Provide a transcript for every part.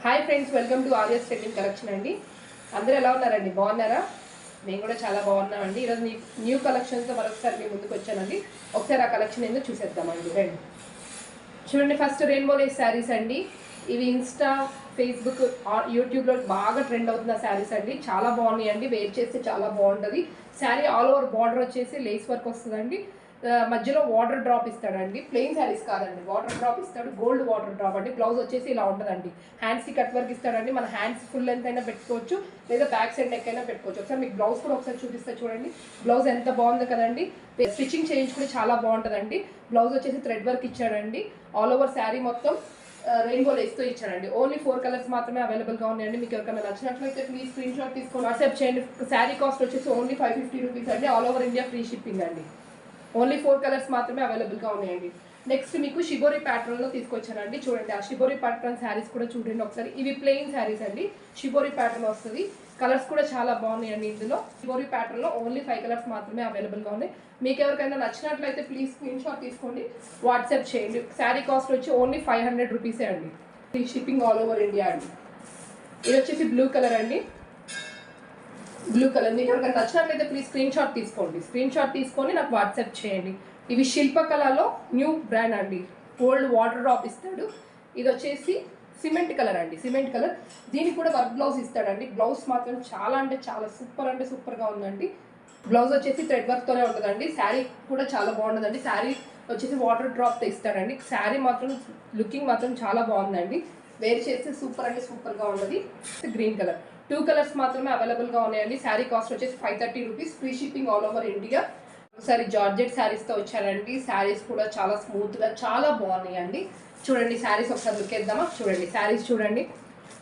Hi friends, welcome to ఆర్యస్ trending collection అండి. అందరూ ఎలా ఉన్నారండి? బాగున్నారా? మేము కూడా చాలా బాగున్నామండి. ఈరోజు న్యూ కలెక్షన్తో మరొకసారి మీ ముందుకు వచ్చానండి. ఒకసారి ఆ కలెక్షన్ ఏందో చూసేద్దామండి. రండి చూడండి. ఫస్ట్ రెయిన్బో లేస్ శారీస్ అండి. ఇవి ఇన్స్టా, ఫేస్బుక్, యూట్యూబ్లో బాగా ట్రెండ్ అవుతున్న శారీస్ అండి. చాలా బాగున్నాయి అండి. వేర్ చేస్తే చాలా బాగుంటుంది. శారీ ఆల్ ఓవర్ బార్డర్ వచ్చేసి లేస్ వర్క్ వస్తుందండి. మధ్యలో వాటర్ డ్రాప్ ఇస్తాడండి. ప్లెయిన్ శారీస్ కాదండి, వాటర్ డ్రాప్ ఇస్తాడు. గోల్డ్ వాటర్ డ్రాప్ అండి. బ్లౌజ్ వచ్చేసి ఇలా ఉంటుందండి. హ్యాండ్స్కి కట్ వర్క్ ఇస్తాడండి. మన హ్యాండ్స్ ఫుల్ లెంత్ అయినా పెట్టుకోవచ్చు, లేదా బ్యాక్ సైడ్ నెక్ అయినా పెట్టుకోవచ్చు. ఒకసారి మీకు బ్లౌజ్ కూడా ఒకసారి చూపిస్తా చూడండి. బ్లౌజ్ ఎంత బాగుంది కదండి. స్టిచ్చింగ్ చేయించుకుని చాలా బాగుంటుందండి. బ్లౌజ్ వచ్చేసి థ్రెడ్ వర్క్ ఇచ్చాడండి. ఆల్ ఓవర్ శారీ మొత్తం రెయిన్బో లేస్తో ఇచ్చాడండి. ఓన్లీ 4 కలర్స్ మాత్రమే అవైలబుల్గా ఉన్నాయండి. మీకు ఎవరికైనా నచ్చినట్లయితే ప్లీజ్ స్క్రీన్ షాట్ తీసుకొని వాట్సాప్ చేయండి. శారీ కాస్ట్ వచ్చేసి ఓన్లీ 550 రూపీస్ అండి. All over India free shipping అండి. ఓన్లీ 4 కలర్స్ మాత్రమే అవైలబుల్గా ఉన్నాయండి. నెక్స్ట్ మీకు షిబోరి ప్యాటర్న్లో తీసుకొచ్చానండి. చూడండి, ఆ షిబోరి ప్యాటర్న్ శారీస్ కూడా చూడండి ఒకసారి. ఇవి ప్లెయిన్ శారీస్ అండి. షిబోరి ప్యాటర్న్ వస్తుంది. కలర్స్ కూడా చాలా బాగున్నాయండి. ఇందులో షిబోరి ప్యాటర్న్లో ఓన్లీ 5 కలర్స్ మాత్రమే అవైలబుల్గా ఉన్నాయి. మీకు ఎవరికైనా నచ్చినట్లయితే ప్లీజ్ స్క్రీన్ షాట్ తీసుకోండి, వాట్సాప్ చేయండి. శారీ కాస్ట్ వచ్చి ఓన్లీ 500 రూపీసే అండి. Free shipping all over India అండి. ఇది వచ్చేసి బ్లూ కలర్ అండి. బ్లూ కలర్ మీకు ఎవరికైనా నచ్చినట్లయితే ప్లీజ్ స్క్రీన్ షాట్ తీసుకోండి. స్క్రీన్ షాట్ తీసుకొని నాకు వాట్సాప్ చేయండి. ఇవి శిల్పకళలో న్యూ బ్రాండ్ అండి. గోల్డ్ వాటర్ డ్రాప్ ఇస్తాడు. ఇది వచ్చేసి సిమెంట్ కలర్ అండి. Cement colour. దీనికి కూడా వర్క్ బ్లౌజ్ ఇస్తాడండి. బ్లౌజ్ మాత్రం చాలా అంటే చాలా సూపర్గా ఉందండి. బ్లౌజ్ వచ్చేసి థ్రెడ్ వర్క్తోనే ఉంటుందండి. శారీ కూడా చాలా బాగుంటుందండి. శారీ వచ్చేసి వాటర్ డ్రాప్తో ఇస్తాడండి. శారీ మాత్రం లుకింగ్ మాత్రం చాలా బాగుందండి. వేర్ చేస్తే సూపర్గా ఉంటుంది. Green colour. 2 కలర్స్ మాత్రమే అవైలబుల్గా ఉన్నాయండి. శారీ కాస్ట్ వచ్చేసి 530 rupees. Free shipping all over India. ఒకసారి జార్జెట్ శారీస్తో వచ్చానండి. శారీస్ కూడా చాలా స్మూత్గా చాలా బాగున్నాయండి. చూడండి శారీస్ ఒకసారి లుక్ వేద్దామా? చూడండి శారీస్ చూడండి.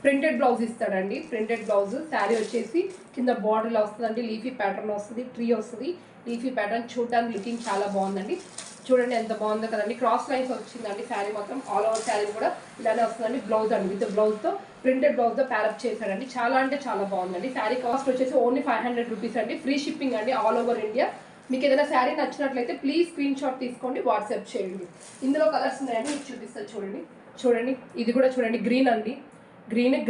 ప్రింటెడ్ బ్లౌజ్ ఇస్తాడండి. Printed blouse. శారీ వచ్చేసి కింద బార్డర్ ఇలా వస్తుందండి. లీఫీ ప్యాటర్న్ వస్తుంది, ట్రీ వస్తుంది. లీఫీ ప్యాటర్న్ చూడడానికి లుకింగ్ చాలా బాగుందండి. చూడండి ఎంత బాగుందో కదండి. క్రాస్ లైన్స్ వచ్చిందండి. శారీ మొత్తం ఆల్ ఓవర్ శారీ కూడా ఇలానే వస్తుందండి. బ్లౌజ్ అండి, విత్ బ్లౌజ్తో ప్రింటెడ్ బ్లౌజ్తో ప్యారప్ చేశాడండి. చాలా అంటే చాలా బాగుందండి. శారీ కాస్ట్ వచ్చేసి ఓన్లీ 500 రూపీస్ అండి. ఫ్రీ షిప్పింగ్ అండి ఆల్ ఓవర్ ఇండియా. మీకు ఏదైనా శారీ నచ్చినట్లయితే ప్లీజ్ స్క్రీన్ షాట్ తీసుకోండి, వాట్సాప్ చేయండి. ఇందులో కలర్స్ ఉన్నాయని మీకు చూపిస్తాను చూడండి. చూడండి ఇది కూడా చూడండి. గ్రీన్ అండి.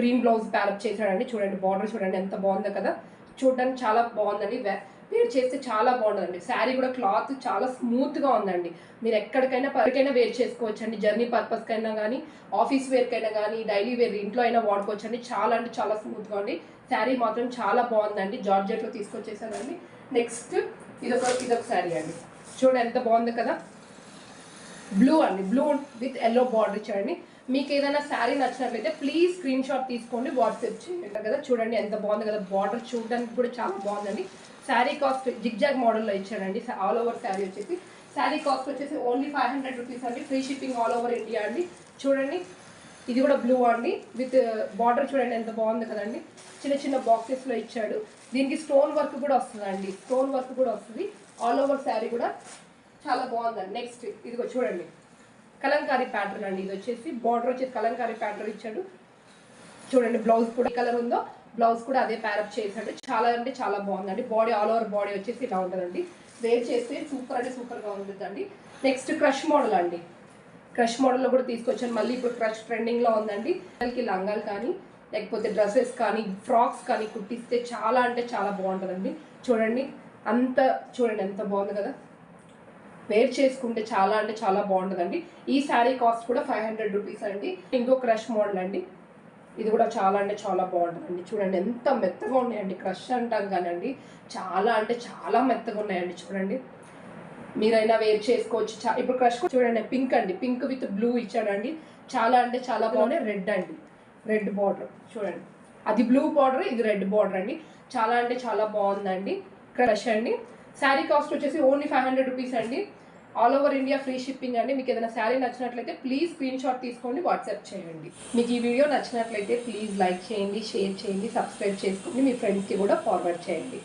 గ్రీన్ బ్లౌజ్ ప్యారప్ చేశాడండి. చూడండి బార్డర్ చూడండి ఎంత బాగుందో కదా. చూడడానికి చాలా బాగుందండి. వేర్ చేస్తే చాలా బాగుంటుందండి. శారీ కూడా క్లాత్ చాలా స్మూత్గా ఉందండి. మీరు ఎక్కడికైనా వేర్ చేసుకోవచ్చు అండి. జర్నీ పర్పస్కైనా కానీ, ఆఫీస్ వేర్కైనా కానీ, డైలీ వేర్ ఇంట్లో అయినా వాడుకోవచ్చు అండి. చాలా అంటే చాలా స్మూత్గా ఉంది. శారీ మాత్రం చాలా బాగుందండి. జార్జెట్లో తీసుకొచ్చేసానండి. నెక్స్ట్ ఇదొక శారీ అండి. చూడండి ఎంత బాగుంది కదా. బ్లూ అండి. బ్లూ విత్ ఎల్లో బార్డర్ ఇచ్చాడండి. మీకు ఏదైనా శారీ నచ్చినట్లయితే ప్లీజ్ స్క్రీన్ షాట్ తీసుకోండి, వాట్సాప్ చేయండి కదా. చూడండి ఎంత బాగుంది కదా. బార్డర్ చూడడానికి కూడా చాలా బాగుందండి. శారీ కాస్ట్ జిగ్జాగ్ మోడల్లో ఇచ్చాడండి. ఆల్ ఓవర్ శారీ వచ్చేసి శారీ కాస్ట్ వచ్చేసి ఓన్లీ 500 రూపీస్ అండి. Free shipping all over India అండి. చూడండి ఇది కూడా బ్లూ అండి. విత్ బార్డర్ చూడండి ఎంత బాగుంది కదండి. చిన్న బాక్సెస్లో ఇచ్చాడు. దీనికి స్టోన్ వర్క్ కూడా వస్తుందండి. స్టోన్ వర్క్ కూడా వస్తుంది. ఆల్ ఓవర్ శారీ కూడా చాలా బాగుందండి. నెక్స్ట్ ఇదిగో చూడండి, కలంకారీ ప్యాటర్న్ అండి. ఇది వచ్చేసి బార్డర్ వచ్చేసి కలంకారీ ప్యాటర్న్ ఇచ్చాడు. చూడండి బ్లౌజ్ కూడా ఏ కలర్ ఉందో బ్లౌజ్ కూడా అదే ప్యారప్ చేశాడు. చాలా అంటే చాలా బాగుందండి. బాడీ ఆల్ ఓవర్ బాడీ వచ్చేసి ఇలా ఉంటుందండి. వేర్ చేస్తే సూపర్గా ఉంటుందండి. నెక్స్ట్ క్రష్ మోడల్ అండి. క్రష్ మోడల్లో కూడా తీసుకొచ్చాను. మళ్ళీ ఇప్పుడు క్రష్ ట్రెండింగ్లో ఉందండి. పిల్లలకి లంగాలు కానీ, లేకపోతే డ్రెస్సెస్ కానీ, ఫ్రాక్స్ కానీ కుట్టిస్తే చాలా అంటే చాలా బాగుంటుందండి. చూడండి చూడండి ఎంత బాగుంది కదా. వేర్ చేసుకుంటే చాలా అంటే చాలా బాగుంటుందండి. ఈ శారీ కాస్ట్ కూడా 500 రూపీస్ అండి. ఇంకో క్రష్ మోడల్ అండి. ఇది కూడా చాలా అంటే చాలా బాగుంటుందండి. చూడండి ఎంత మెత్తగా ఉన్నాయండి. క్రష్ అంటాం కానండి, చాలా అంటే చాలా మెత్తగా ఉన్నాయండి. చూడండి మీరైనా వేర్ చేసుకోవచ్చు. ఇప్పుడు క్రష్ చూడండి పింక్ అండి. పింక్ విత్ బ్లూ ఇచ్చాడండి. చాలా అంటే చాలా బాగున్నాయి. రెడ్ అండి. రెడ్ బార్డర్ చూడండి. అది బ్లూ బార్డర్, ఇది రెడ్ బార్డర్ అండి. చాలా అంటే చాలా బాగుందండి. క్రష్ అండి. శారీ కాస్ట్ వచ్చేసి ఓన్లీ 500 రూపీస్ అండి. All over India free shipping అండి. మీకు ఏదైనా శారీ నచ్చినట్లయితే ప్లీజ్ స్క్రీన్ షాట్ తీసుకోండి, వాట్సాప్ చేయండి. మీకు ఈ వీడియో నచ్చినట్లయితే ప్లీజ్ లైక్ చేయండి, షేర్ చేయండి, సబ్స్క్రైబ్ చేసుకోండి. మీ ఫ్రెండ్స్కి కూడా ఫార్వర్డ్ చేయండి.